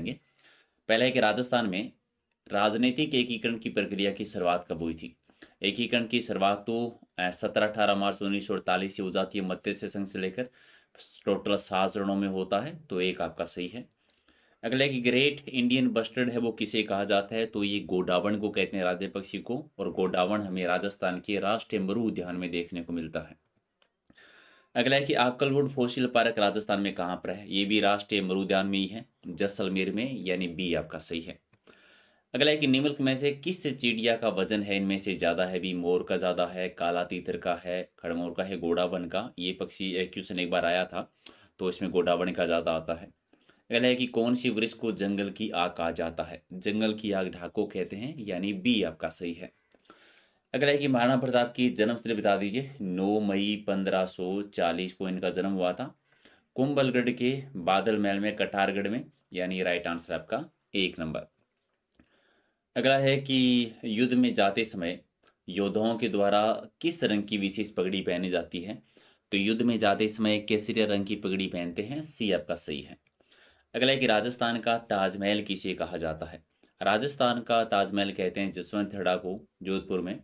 बताएंगे। पहला है कि राजस्थान में राजनीतिक एकीकरण की प्रक्रिया की शुरुआत कब हुई थी। एकीकरण की शुरुआत तो 17-18 मार्च 1948 से हो जाती है मध्य से संघ से लेकर। टोटल 7 चरणों में होता है, तो एक आपका सही है। अगला है कि ग्रेट इंडियन बस्टर्ड है वो किसे कहा जाता है, तो ये गोडावण को कहते हैं, राज्य पक्षी को। और गोडावण हमें राजस्थान के राष्ट्रीय मरु उद्यान में देखने को मिलता है। अगला है कि आक्कलवुड फोसिल पार्क राजस्थान में कहाँ पर है, ये भी राष्ट्रीय मरु उद्यान में ही है, जैसलमेर में, यानी बी आपका सही है। अगला है कि निम्नलिखित में से किस चिड़िया का वजन है इनमें से ज़्यादा हैवी। मोर का ज़्यादा है, काला तीतर का है, खड़मोर का है, गोडावण का। ये पक्षी क्वेश्चन एक बार आया था, तो इसमें गोडावण का ज़्यादा आता है। अगला है कि कौन सी वृक्ष को जंगल की आग कहा जाता है। जंगल की आग ढाको कहते हैं, यानी बी आपका सही है। अगला है कि महाराणा प्रताप की जन्मस्थली बता दीजिए। 9 मई 1540 को इनका जन्म हुआ था, कुंभलगढ़ के बादल महल में, कटारगढ़ में, यानी राइट आंसर आपका 1 नंबर। अगला है कि युद्ध में जाते समय योद्धाओं के द्वारा किस रंग की विशेष पगड़ी पहनी जाती है, तो युद्ध में जाते समय केसरिया रंग की पगड़ी पहनते हैं, सी आपका सही है। अगला है कि राजस्थान का ताजमहल किसे कहा जाता है। राजस्थान का ताजमहल कहते हैं जसवंतगढ़ को, जोधपुर में।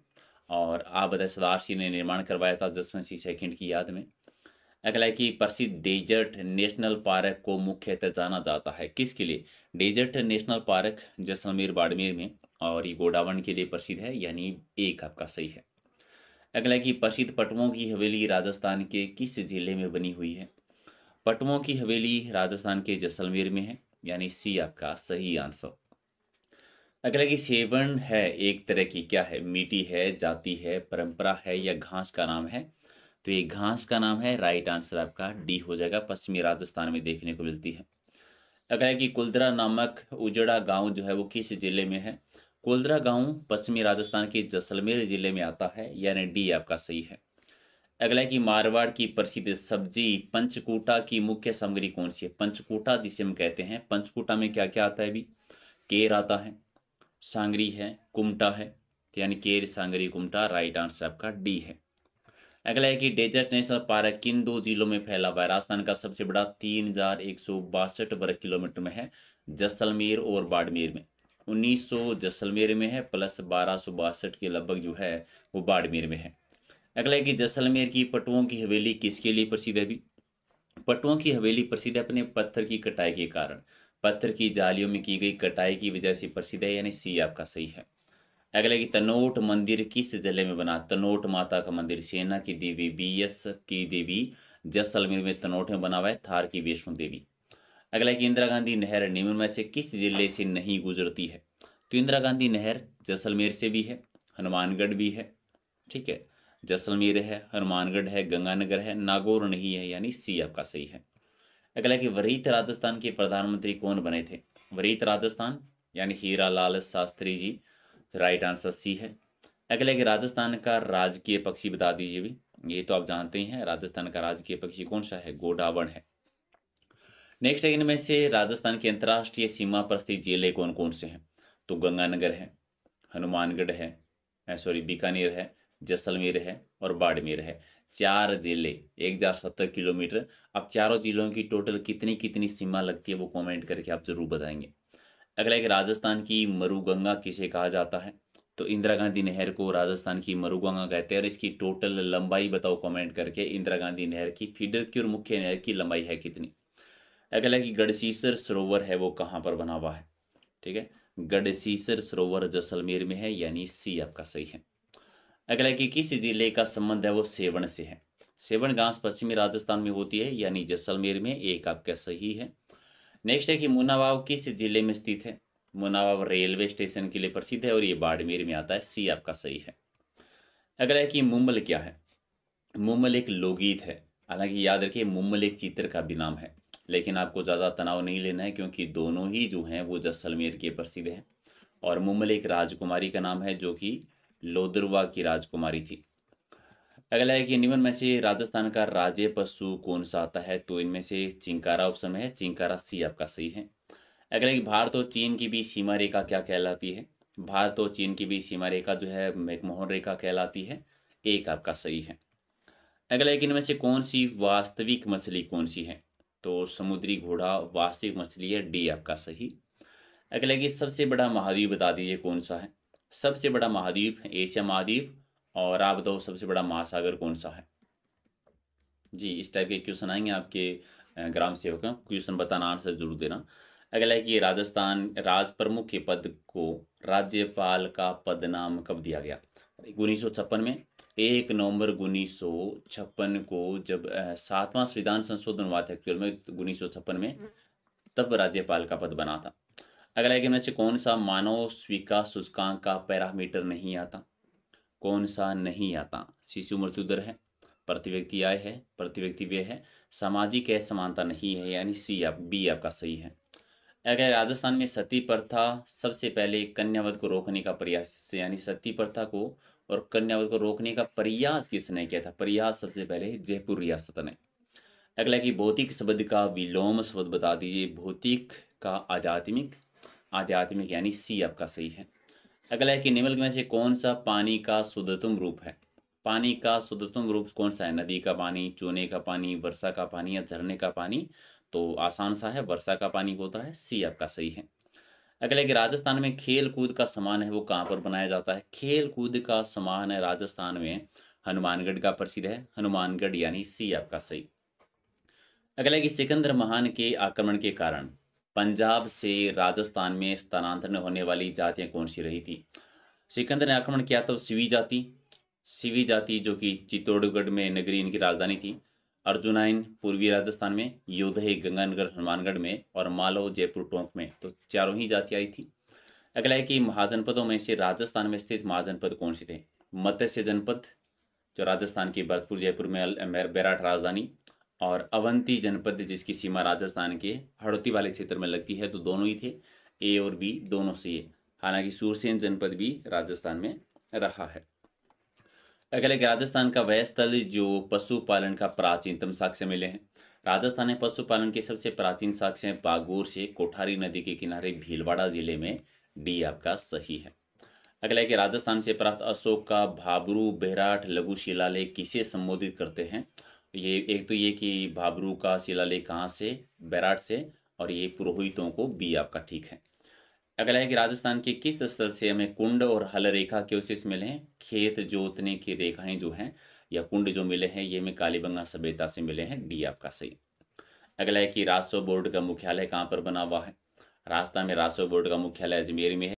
और आप बताए सरदार सिंह ने निर्माण करवाया था जसवंत सिंह सेकंड की याद में। अगला है कि प्रसिद्ध डेजर्ट नेशनल पार्क को मुख्यतः जाना जाता है किसके लिए। Desert national park Jaisalmer Barmer में, और ये गोडावण के लिए प्रसिद्ध है, यानी एक आपका सही है। अगला है कि प्रसिद्ध पटवों की हवेली राजस्थान के किस जिले में बनी हुई है। पटवों की हवेली राजस्थान के जैसलमेर में है, यानी सी आपका सही आंसर। अगला है कि सेवन है एक तरह की क्या है, मीठी है, जाति है, परंपरा है, या घास का नाम है, तो ये घास का नाम है, राइट आंसर आपका डी हो जाएगा, पश्चिमी राजस्थान में देखने को मिलती है। अगला है कि कुलदरा नामक उजड़ा गांव जो है वो किस जिले में है। कुलदरा गांव पश्चिमी राजस्थान के जैसलमेर जिले में आता है, यानी डी आपका सही है। अगला है कि मारवाड़ की प्रसिद्ध सब्जी पंचकूटा की मुख्य सामग्री कौन सी है। पंचकूटा जिसे हम कहते हैं, पंचकूटा में क्या क्या आता है अभी। केर आता है, सांगरी है, कुमटा है, तो यानी केर सांगरी कुमटा, राइट आंसर आपका डी है। अगला है कि डेजर्ट नेशनल पार्क किन दो जिलों में फैला हुआ है। राजस्थान का सबसे बड़ा 3162 वर्ग किलोमीटर में है, जैसलमेर और बाड़मेर में। 1900 जैसलमेर में है, प्लस 1262 के लगभग जो है वो बाड़मेर में है। अगला है कि जैसलमेर की पटुओं की हवेली किसके लिए प्रसिद्ध है भी। पटुओं की हवेली प्रसिद्ध है अपने पत्थर की कटाई के कारण, पत्थर की जालियों में की गई कटाई की वजह से प्रसिद्ध है, यानी सी आपका सही है। अगला कि तनोट मंदिर किस जिले में बना। तनोट माता का मंदिर, सेना की देवी, बीएस की देवी, जैसलमेर में तनोट में बना हुआ है, थार की वैष्णो देवी। अगला कि इंदिरा गांधी नहर निम्न में से किस जिले से नहीं गुजरती है, तो इंदिरा गांधी नहर जैसलमेर से भी है, हनुमानगढ़ भी है, ठीक है, जैसलमेर है, हनुमानगढ़ है, गंगानगर है, नागौर नहीं है, यानी सी आपका सही है। अगला कि वरीत राजस्थान के प्रधानमंत्री कौन बने थे। वरीत राजस्थान यानी Hira Lal Shastri ji, right answer C है। अगला कि राजस्थान का राजकीय पक्षी बता दीजिए भी। ये तो आप जानते ही हैं, राजस्थान का राजकीय पक्षी कौन सा है, गोडावण है। नेक्स्ट है इनमें से राजस्थान की अंतर्राष्ट्रीय सीमा पर स्थित जिले कौन कौन से हैं, तो गंगानगर है, हनुमानगढ़ है, सॉरी बीकानेर है, जैसलमेर है, और बाड़मेर है। 4 जिले, 1070 किलोमीटर। अब चारों जिलों की टोटल कितनी कितनी सीमा लगती है वो कमेंट करके आप जरूर बताएंगे। अगला एक राजस्थान की मरुगंगा किसे कहा जाता है, तो इंदिरा गांधी नहर को राजस्थान की मरुगंगा कहते हैं। और इसकी टोटल लंबाई बताओ कमेंट करके, इंदिरा गांधी नहर की फीडर की और मुख्य नहर की लंबाई है कितनी। अगला कि गढ़सीसर सरोवर है वो कहाँ पर बना हुआ है, ठीक है, गढ़सीसर सरोवर जैसलमेर में है, यानी सी आपका सही है। अगला कि किस जिले का संबंध है वो सेवन से है। सेवन घास पश्चिमी राजस्थान में होती है, यानी जैसलमेर में, एक आपका सही है। नेक्स्ट है कि मुनाबाव किस जिले में स्थित है। मुनाबाव रेलवे स्टेशन के लिए प्रसिद्ध है और ये बाड़मेर में आता है, सी आपका सही है। अगला है कि मुम्बल क्या है। मुम्बल एक लोकगीत है। हालांकि याद रखिए मुम्बल एक चित्र का भी नाम है, लेकिन आपको ज़्यादा तनाव नहीं लेना है क्योंकि दोनों ही जो हैं वो जैसलमेर के प्रसिद्ध हैं। और मुम्बल एक राजकुमारी का नाम है जो कि लोदरवा की राजकुमारी थी। अगला है कि निम्न में से राजस्थान का राज्य पशु कौन सा आता है, तो इनमें से चिंकारा ऑप्शन में है, चिंकारा सी आपका सही है। अगला कि भारत और चीन की बीच सीमा रेखा क्या कहलाती है। भारत और चीन के बीच सीमा रेखा जो है मैकमोहन रेखा कहलाती है, एक आपका सही है। अगला एक इनमें से कौन सी वास्तविक मछली कौन सी है, तो समुद्री घोड़ा वास्तविक मछली है, डी आपका सही। अगला है कि सबसे बड़ा महाद्वीप बता दीजिए कौन सा है। सबसे बड़ा महाद्वीप एशिया महाद्वीप। और आप बताओ सबसे बड़ा महासागर कौन सा है। जी, इस टाइप के क्वेश्चन आएंगे आपके ग्राम सेवक हैं, क्वेश्चन बताना, आंसर जरूर देना। अगला है कि राजस्थान राज प्रमुख के पद को राज्यपाल का पद नाम कब दिया गया। 1956 में। 1 नवंबर 1956 को जब 7वां संविधान संशोधन हुआ था एक्चुअल में 1956 में, तब राज्यपाल का पद बना था। अगला है कि इनमें से कौन सा मानव विकास सूचकांक का पैरामीटर नहीं आता। कौन सा नहीं आता। शिशु मृत्यु दर है, प्रति व्यक्ति आय है, प्रति व्यक्ति व्यय है, सामाजिक असमानता नहीं है, यानी बी आपका सही है। अगर राजस्थान में सती प्रथा सबसे पहले कन्यावध को रोकने का प्रयास, यानी सती प्रथा को और कन्यावध को रोकने का प्रयास किसने किया था। प्रयास सबसे पहले जयपुर रियासत ने। अगला कि भौतिक शब्द का विलोम शब्द बता दीजिए। भौतिक का आध्यात्मिक, आध्यात्मिक यानी सी आपका सही है। अगला है कि निम्नलिखित में से कौन सा पानी का शुद्धतम रूप है। पानी का शुद्धतम रूप कौन सा है। नदी का पानी, चूने का पानी, वर्षा का पानी या झरने का पानी। तो आसान सा है, वर्षा का पानी होता है, सी आपका सही है। अगला है कि राजस्थान में खेल कूद का सामान है वो कहाँ पर बनाया जाता है। खेल कूद का सामान है राजस्थान में हनुमानगढ़ का प्रसिद्ध है, हनुमानगढ़ यानी सी आपका सही। अगला है कि सिकंदर महान के आक्रमण के कारण पंजाब से राजस्थान में स्थानांतरण होने वाली जातियां कौन सी रही थी। सिकंदर ने आक्रमण किया तो सिवी जाति, सिवी जाति जो कि चित्तौड़गढ़ में नगरी इनकी राजधानी थी। अर्जुनाइन पूर्वी राजस्थान में, योधे गंगानगर हनुमानगढ़ में और मालव जयपुर टोंक में। तो चारों ही जाति आई थी। अगला है कि महाजनपदों में से राजस्थान में स्थित महाजनपद कौन से थे। मत्स्य जनपद जो राजस्थान की भरतपुर जयपुर में बेराट राजधानी, और अवंती जनपद जिसकी सीमा राजस्थान के हड़ौती वाले क्षेत्र में लगती है। तो दोनों ही थे, ए और बी दोनों से ये। हालांकि सूरसेन जनपद भी राजस्थान में रहा है। अगला एक राजस्थान का वह स्थल जो पशुपालन का प्राचीनतम साक्ष्य मिले हैं। राजस्थान में पशुपालन के सबसे प्राचीन साक्ष्य बागोर से कोठारी नदी के किनारे भीलवाड़ा जिले में, डी आपका सही है। अगला है कि राजस्थान से प्राप्त अशोक का भाबरू बेराट लघु शिलालेख किसे संबोधित करते हैं। ये एक तो ये कि भाबरू का शिलालेख कहाँ से, बेराट से, और ये पुरोहितों को, बी आपका ठीक है। अगला है कि राजस्थान के किस स्थल से हमें कुंड और हल रेखा के अवशेष मिले हैं। खेत जोतने की रेखाएं जो हैं या कुंड जो मिले हैं ये हमें कालीबंगा सभ्यता से मिले हैं, डी आपका सही। अगला है कि राजस्व बोर्ड का मुख्यालय कहाँ पर बना हुआ है। राजस्थान में राजस्व बोर्ड का मुख्यालय अजमेर में है।